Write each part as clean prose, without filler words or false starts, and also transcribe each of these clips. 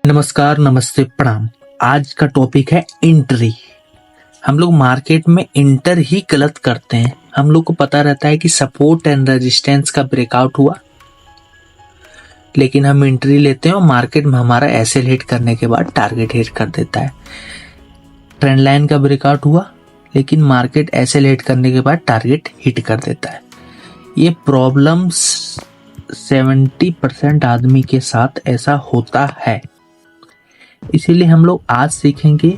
नमस्कार, नमस्ते, प्रणाम। आज का टॉपिक है एंट्री। हम लोग मार्केट में एंटर ही गलत करते हैं। हम लोग को पता रहता है कि सपोर्ट एंड रेजिस्टेंस का ब्रेकआउट हुआ, लेकिन हम एंट्री लेते हैं और मार्केट में हमारा एसएल हिट करने के बाद टारगेट हिट कर देता है। ट्रेंड लाइन का ब्रेकआउट हुआ, लेकिन मार्केट एसएल हिट करने के बाद टारगेट हिट कर देता है। ये प्रॉब्लम 70% आदमी के साथ ऐसा होता है। इसीलिए हम लोग आज सीखेंगे।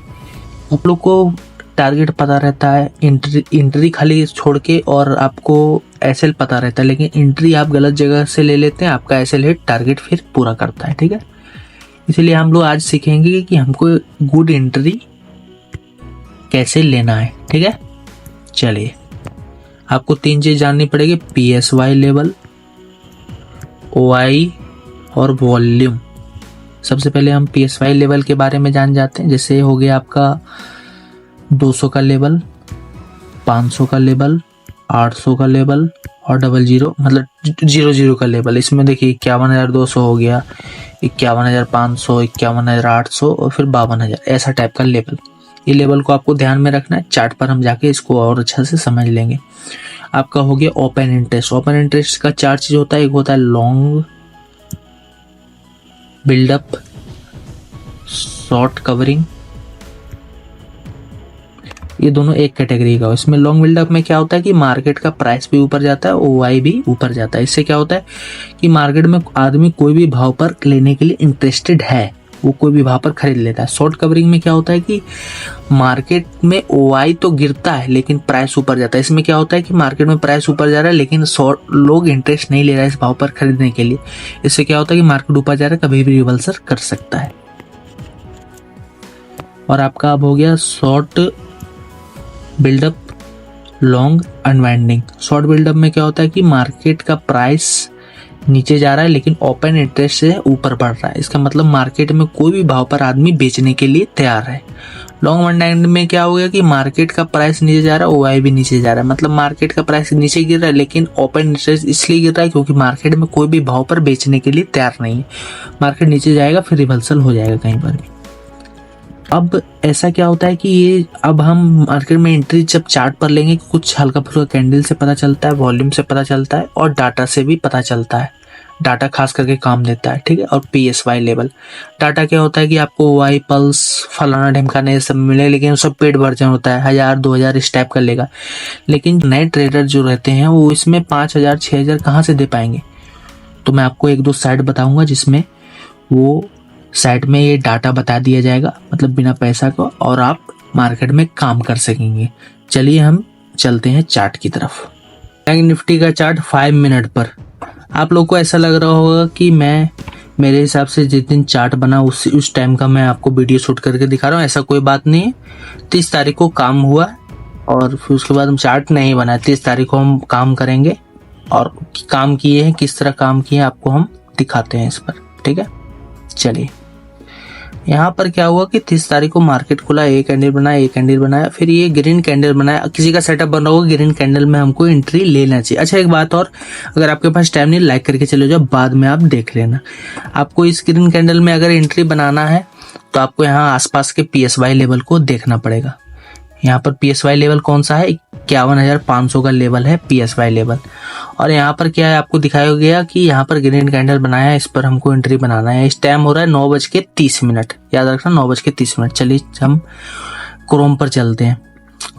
आप लोग को टारगेट पता रहता है, एंट्री खाली छोड़ के, और आपको एसएल पता रहता है, लेकिन एंट्री आप गलत जगह से ले लेते हैं, आपका एसएल हिट टारगेट फिर पूरा करता है। ठीक है, इसीलिए हम लोग आज सीखेंगे कि हमको गुड एंट्री कैसे लेना है। ठीक है, चलिए, आपको 3 चीज जाननी पड़ेगी: PSY लेवल, OI और वॉल्यूम। सबसे पहले हम PSY लेवल के बारे में जान जाते हैं। जैसे हो गया आपका 200 का लेवल, 500 का लेवल, 800 का लेवल और 00 मतलब 00 का लेवल। इसमें देखिए 51,200 हो गया, 51,500, 51,800 और फिर 52,000, ऐसा टाइप का लेवल। ये लेवल को आपको ध्यान में रखना है। चार्ट पर हम जाके इसको और अच्छा से समझ लेंगे। आपका हो गया ओपन इंटरेस्ट। ओपन इंटरेस्ट का 4 चीज होता है। एक होता है लॉन्ग बिल्डअप, शॉर्ट कवरिंग। ये दोनों एक कैटेगरी का हो। इसमें लॉन्ग बिल्डअप में क्या होता है कि मार्केट का प्राइस भी ऊपर जाता है, OI भी ऊपर जाता है। इससे क्या होता है कि मार्केट में आदमी कोई भी भाव पर लेने के लिए इंटरेस्टेड है, वो कोई भी भाव पर खरीद लेता है। शॉर्ट कवरिंग में क्या होता है कि मार्केट में OI तो गिरता है लेकिन प्राइस ऊपर जाता है। इसमें क्या होता है कि मार्केट में प्राइस ऊपर जा रहा है लेकिन लोग इंटरेस्ट नहीं ले रहा है इस भाव पर खरीदने के लिए। इससे क्या होता है कि मार्केट ऊपर जा रहा है, कभी भी रिवर्सल कर सकता है। और आपका अब हो गया short buildup, long unwinding. Short buildup में क्या होता है कि मार्केट का प्राइस नीचे जा रहा है लेकिन ओपन इंटरेस्ट से ऊपर बढ़ रहा है। इसका मतलब मार्केट में कोई भी भाव पर आदमी बेचने के लिए तैयार है। लॉन्ग अनवाइंड में क्या हो गया कि मार्केट का प्राइस नीचे जा रहा है, OI भी नीचे जा रहा है। मतलब मार्केट का प्राइस नीचे गिर रहा है लेकिन ओपन इंटरेस्ट इसलिए गिर रहा है क्योंकि मार्केट में कोई भी भाव पर बेचने के लिए तैयार नहीं है। मार्केट नीचे जाएगा फिर रिवर्सल हो जाएगा कहीं पर भी। अब ऐसा क्या होता है कि ये अब हम मार्केट में एंट्री जब चार्ट पर लेंगे, कुछ हल्का फुल्का कैंडल से पता चलता है, वॉल्यूम से पता चलता है और डाटा से भी पता चलता है। डाटा खास करके काम देता है। ठीक है, और PSY लेवल डाटा क्या होता है कि आपको OI, पल्स, फलाना ढिमकाना ये सब मिले, लेकिन सब पेड वर्जन होता है, 1000 2000 इस टाइप का लेगा। लेकिन नए ट्रेडर जो रहते हैं वो इसमें 5000 6000 कहाँ से दे पाएंगे। तो मैं आपको 1-2 साइट बताऊंगा जिसमें वो साइट में ये डाटा बता दिया जाएगा, मतलब बिना पैसा को, और आप मार्केट में काम कर सकेंगे। चलिए हम चलते हैं चार्ट की तरफ। बैंक निफ्टी का चार्ट 5 मिनट पर। आप लोग को ऐसा लग रहा होगा कि मेरे हिसाब से जिस दिन चार्ट बना उस टाइम का मैं आपको वीडियो शूट करके दिखा रहा हूँ। ऐसा कोई बात नहीं है। 30 तारीख को काम हुआ और फिर उसके बाद हम चार्ट नहीं बना। 30 तारीख को हम काम करेंगे और काम किए हैं, किस तरह काम किए आपको हम दिखाते हैं इस पर। ठीक है, चलिए। यहाँ पर क्या हुआ कि 30 तारीख को मार्केट खुला, एक कैंडल बनाया, फिर ये ग्रीन कैंडल बनाया। किसी का सेटअप बन रहा होगा, ग्रीन कैंडल में हमको एंट्री लेना चाहिए। अच्छा, एक बात और, अगर आपके पास टाइम नहीं, लाइक करके चले जाओ, बाद में आप देख लेना। आपको इस ग्रीन कैंडल में अगर एंट्री बनाना है तो आपको यहाँ आसपास के PSY लेवल को देखना पड़ेगा। यहाँ पर PSY लेवल कौन सा है? 51,500 का लेवल है PSY लेवल। और यहाँ पर क्या है, आपको दिखाया गया कि यहाँ पर ग्रीन कैंडल बनाया है, इस पर हमको एंट्री बनाना है। इस टाइम हो रहा है 9:30। याद रखना, 9:30। चलिए हम क्रोम पर चलते हैं।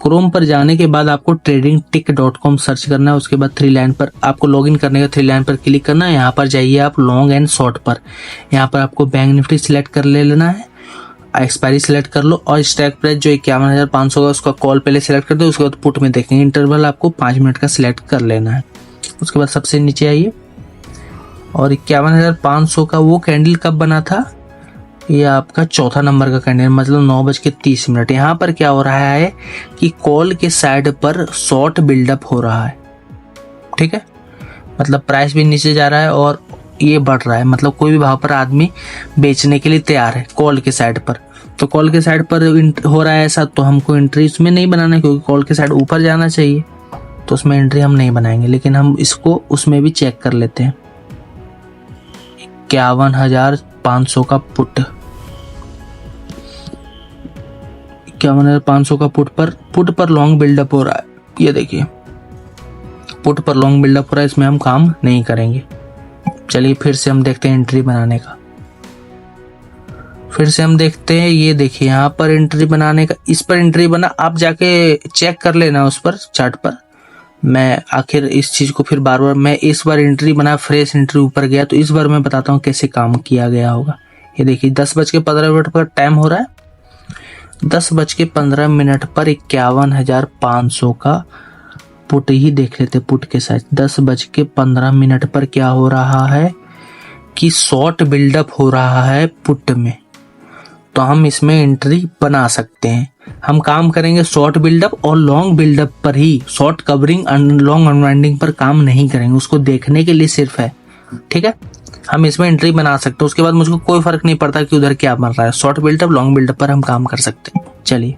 क्रोम पर जाने के बाद आपको tradingtick.com सर्च करना है। उसके बाद 3 लाइन पर आपको लॉगिन करने का 3 लाइन पर क्लिक करना है। यहाँ पर जाइए आप लॉन्ग एंड शॉर्ट पर। यहाँ पर आपको बैंक निफ्टी सिलेक्ट कर लेना है, एक्सपायरी सिलेक्ट कर लो और स्ट्राइक प्राइस जो 51,500 का उसका कॉल पहले सिलेक्ट कर दो। उसके बाद पुट में देखेंगे इंटरवल आपको 5 मिनट का सिलेक्ट कर लेना है। उसके बाद सबसे नीचे आइए और 51,500 का वो कैंडल कब बना था? ये आपका चौथा नंबर का कैंडल, मतलब 9:30। यहाँ पर क्या हो रहा है कि कॉल के साइड पर शॉर्ट बिल्डअप हो रहा है। ठीक है, मतलब प्राइस भी नीचे जा रहा है और ये बढ़ रहा है, मतलब कोई भी भाव पर आदमी बेचने के लिए तैयार है कॉल के साइड पर। तो कॉल के साइड पर हो रहा है ऐसा, तो हमको एंट्री उसमें नहीं बनाना है क्योंकि कॉल के साइड ऊपर जाना चाहिए, तो उसमें एंट्री हम नहीं बनाएंगे। लेकिन हम इसको उसमें भी चेक कर लेते हैं। 51,500 का पुट 51,500 का पुट पर लॉन्ग बिल्डअप हो रहा है। ये देखिए पुट पर लॉन्ग बिल्डअप हो रहा है, इसमें हम काम नहीं करेंगे। चलिए फिर से हम देखते हैं एंट्री बनाने का। फिर से हम देखते हैं, ये देखिए यहाँ पर एंट्री बनाने का, इस पर एंट्री बना, आप जाके चेक कर लेना उस पर चार्ट पर। मैं आखिर इस चीज को फिर बार बार, मैं इस बार एंट्री बना, फ्रेश एंट्री ऊपर गया, तो इस बार मैं बताता हूँ कैसे काम किया गया होगा। ये देखिए 10:15 पर टाइम हो रहा है, 10:15 पर 51,500 का पुट ही देख लेते। पुट के साथ 10:15 पर क्या हो रहा है कि शॉर्ट बिल्डअप हो रहा है पुट में, तो हम इसमें एंट्री बना सकते हैं। हम काम करेंगे शॉर्ट बिल्डअप और लॉन्ग बिल्डअप पर ही, short covering and long unwinding पर काम नहीं करेंगे, उसको देखने के लिए सिर्फ है। ठीक है, हम इसमें एंट्री बना सकते हैं, उसके बाद मुझको कोई फर्क नहीं पड़ता कि उधर क्या बन रहा है। शॉर्ट बिल्डअप लॉन्ग बिल्डअप पर हम काम कर सकते हैं। चलिए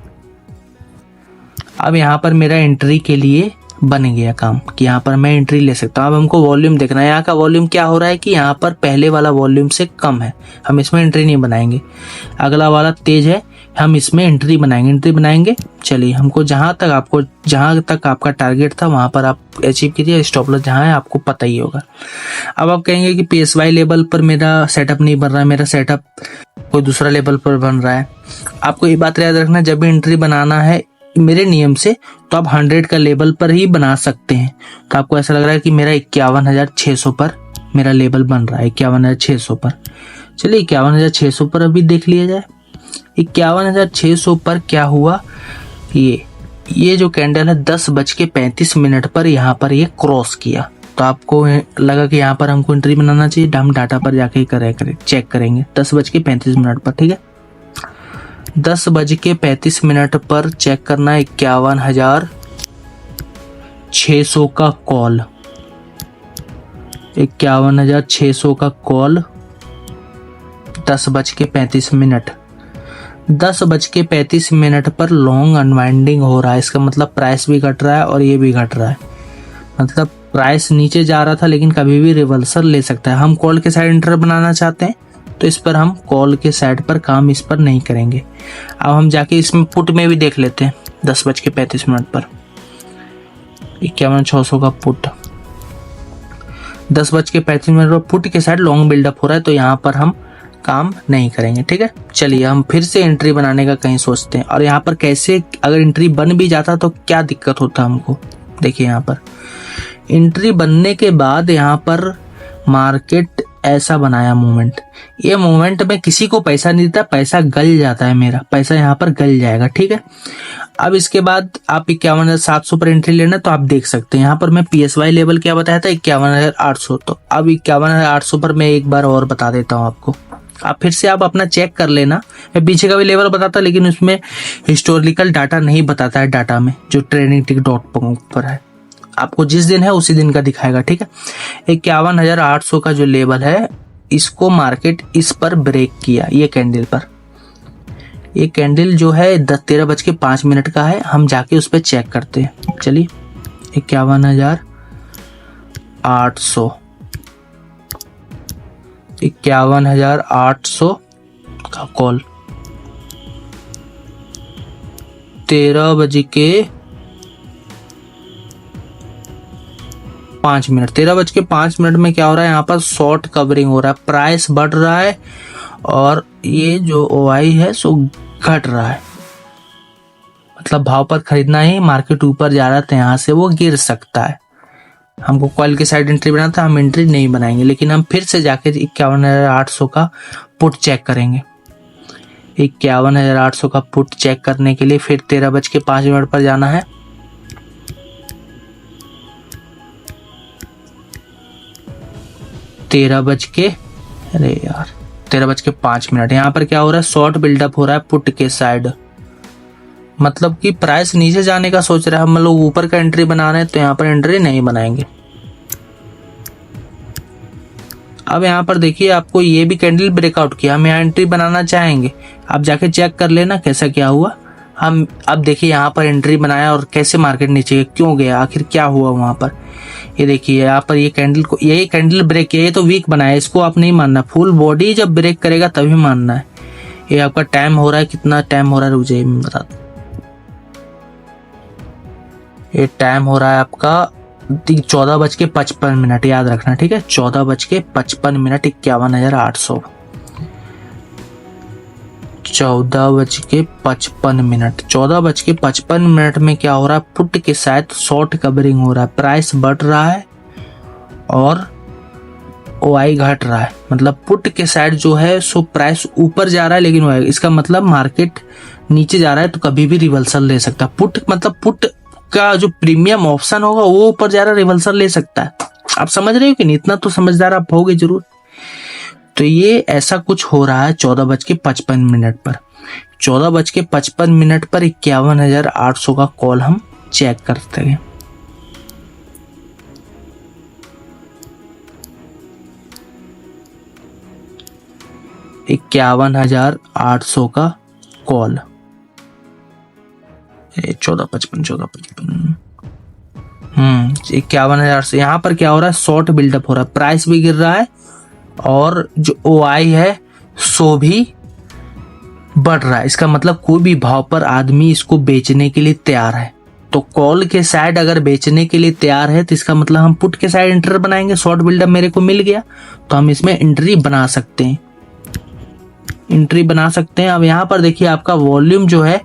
अब यहाँ पर मेरा एंट्री के लिए बन गया काम कि यहाँ पर मैं एंट्री ले सकता हूँ। अब हमको वॉल्यूम देखना है, यहाँ का वॉल्यूम क्या हो रहा है कि यहाँ पर पहले वाला वॉल्यूम से कम है, हम इसमें एंट्री नहीं बनाएंगे। अगला वाला तेज है, हम इसमें एंट्री बनाएंगे। चलिए हमको जहाँ तक आपका टारगेट था वहां पर आप अचीव कीजिए। स्टॉप लॉस जहाँ है आपको पता ही होगा। अब आप कहेंगे कि PSY लेवल पर मेरा सेटअप नहीं बन रहा है, मेरा सेटअप कोई दूसरा लेवल पर बन रहा है। आपको ये बात याद रखना, जब भी एंट्री बनाना है मेरे नियम से, तो आप 100 का लेवल पर ही बना सकते हैं। तो आपको ऐसा लग रहा है कि मेरा 51,600 पर मेरा लेवल बन रहा है, 51,600 पर। चलिए 51,600 पर अभी देख लिया जाए। 51,600 पर क्या हुआ, ये जो कैंडल है 10:35 पर यहाँ पर ये क्रॉस किया, तो आपको लगा कि यहाँ पर हमको एंट्री बनाना चाहिए। हम डाटा पर जाके चेक करेंगे 10:35 पर। ठीक है, 10:35 पर चेक करना है 51,600 का कॉल, 51,600 का कॉल 10:35। 10:35 पर लॉन्ग अनवाइंडिंग हो रहा है, इसका मतलब प्राइस भी घट रहा है और ये भी घट रहा है। मतलब प्राइस नीचे जा रहा था लेकिन कभी भी रिवर्सल ले सकता है। हम कॉल के साइड एंटर बनाना चाहते हैं तो इस पर हम कॉल के साइड पर काम इस पर नहीं करेंगे। अब हम जाके इसमें पुट में भी देख लेते हैं 10:35 पर 51,600 का पुट, 10:35 पर पुट के साइड लॉन्ग बिल्डअप हो रहा है, तो यहाँ पर हम काम नहीं करेंगे। ठीक है, चलिए हम फिर से एंट्री बनाने का कहीं सोचते हैं। और यहाँ पर कैसे, अगर एंट्री बन भी जाता तो क्या दिक्कत होता हमको। देखिए यहाँ पर एंट्री बनने के बाद यहाँ पर मार्केट ऐसा बनाया मूवमेंट, ये मूवमेंट में किसी को पैसा नहीं देता, पैसा गल जाता है, मेरा पैसा यहाँ पर गल जाएगा। ठीक है, अब इसके बाद आप 51,700 पर एंट्री लेना, तो आप देख सकते हैं यहाँ पर मैं PSY लेवल क्या बताया था 51,800, तो अब 51,800 पर मैं एक बार और बता देता हूँ आपको। आप फिर से आप अपना चेक कर लेना, मैं पीछे का भी लेवल बताता लेकिन उसमें हिस्टोरिकल डाटा नहीं बताता है, डाटा में जो tradingtick.com पर है, आपको जिस दिन है उसी दिन का दिखाएगा। ठीक है, 51,800 का जो लेवल है, इसको मार्केट इस पर ब्रेक किया, ये कैंडल पर। ये कैंडल जो है 13:05 का है, हम जाके उस पर चेक करते हैं। चलिए 51,800 का कॉल 13:05 13:05 में क्या हो रहा है, यहाँ पर शॉर्ट कवरिंग हो रहा है, प्राइस बढ़ रहा है और ये जो OI है सो घट रहा है। मतलब भाव पर खरीदना ही, मार्केट ऊपर जा रहा है तो यहाँ से वो गिर सकता है। हमको कॉल के साइड एंट्री बनाना था, हम एंट्री नहीं बनाएंगे, लेकिन हम फिर से जाके 51,800 का पुट चेक करेंगे। 51,800 का पुट चेक करने के लिए फिर 13:05 पर जाना है। अरे यार 13:05 यहाँ पर क्या हो रहा है, शॉर्ट बिल्डअप हो रहा है पुट के साइड, मतलब कि प्राइस नीचे जाने का सोच रहा है, हम लोग ऊपर का एंट्री बना रहे हैं तो यहाँ पर एंट्री नहीं बनाएंगे। अब यहाँ पर देखिए आपको ये भी कैंडल ब्रेकआउट किया, हम यहाँ एंट्री बनाना चाहेंगे, आप जाके चेक कर लेना कैसा क्या हुआ। हम अब देखिए यहाँ पर एंट्री बनाया और कैसे मार्केट नीचे क्यों गया, आखिर क्या हुआ वहां पर। ये देखिए यहाँ पर ये कैंडल को, यही कैंडल ब्रेक किया, ये तो वीक बनाया, इसको आप नहीं मानना, फुल बॉडी जब ब्रेक करेगा तभी मानना है। ये आपका टाइम हो रहा है, कितना टाइम हो रहा है रुक जाइए मैं बता दूं। ये टाइम हो रहा है आपका 14:55, याद रखना, ठीक है। 14:55, 51,800। 14:55 में क्या हो रहा है, पुट के साथ शॉर्ट कवरिंग हो रहा है, प्राइस बढ़ रहा है और ओआई घट रहा है। मतलब पुट के साइड जो है सो प्राइस ऊपर जा रहा है, लेकिन ओआई, इसका मतलब मार्केट नीचे जा रहा है तो कभी भी रिवर्सल ले सकता है। पुट मतलब पुट का जो प्रीमियम ऑप्शन होगा वो ऊपर जा रहा है, रिवर्सल ले सकता है। आप समझ रहे हो कि नहीं? इतना तो समझदार आप होगे जरूर। तो ये ऐसा कुछ हो रहा है 14:55 पर। 14:55 पर 51,800 का कॉल हम चेक करते हैं। $51,800 का कॉल, 14:55 51,000 से। यहाँ पर क्या हो रहा है, शॉर्ट बिल्डअप हो रहा है, प्राइस भी गिर रहा है और जो ओआई है सो भी बढ़ रहा है। इसका मतलब कोई भी भाव पर आदमी इसको बेचने के लिए तैयार है। तो कॉल के साइड अगर बेचने के लिए तैयार है तो इसका मतलब हम पुट के साइड एंटर बनाएंगे। शॉर्ट बिल्डअप मेरे को मिल गया तो हम इसमें एंट्री बना सकते हैं, अब यहाँ पर देखिए आपका वॉल्यूम जो है,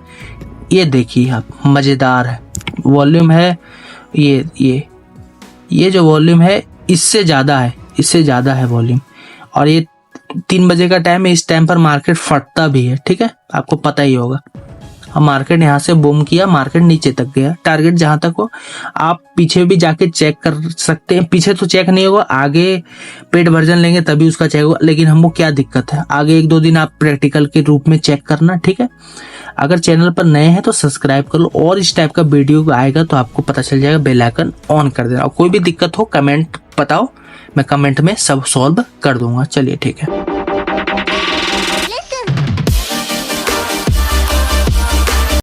ये देखिए आप, मजेदार है वॉल्यूम है। ये जो वॉल्यूम है इससे ज्यादा है वॉल्यूम। और ये 3 बजे का टाइम है, इस टाइम पर मार्केट फटता भी है, ठीक है, आपको पता ही होगा। अब मार्केट यहाँ से बूम किया, मार्केट नीचे तक गया, टारगेट जहां तक हो। आप पीछे भी जाके चेक कर सकते हैं, पीछे तो चेक नहीं होगा, आगे पेड वर्जन लेंगे तभी उसका चेक होगा। लेकिन हमको क्या दिक्कत है, आगे 1-2 दिन आप प्रैक्टिकल के रूप में चेक करना, ठीक है। अगर चैनल पर नए हैं तो सब्सक्राइब कर लो, और इस टाइप का वीडियो आएगा तो आपको पता चल जाएगा, बेल आइकन ऑन कर देना। और कोई भी दिक्कत हो कमेंट बताओ, मैं कमेंट में सब सॉल्व कर दूंगा। चलिए ठीक है।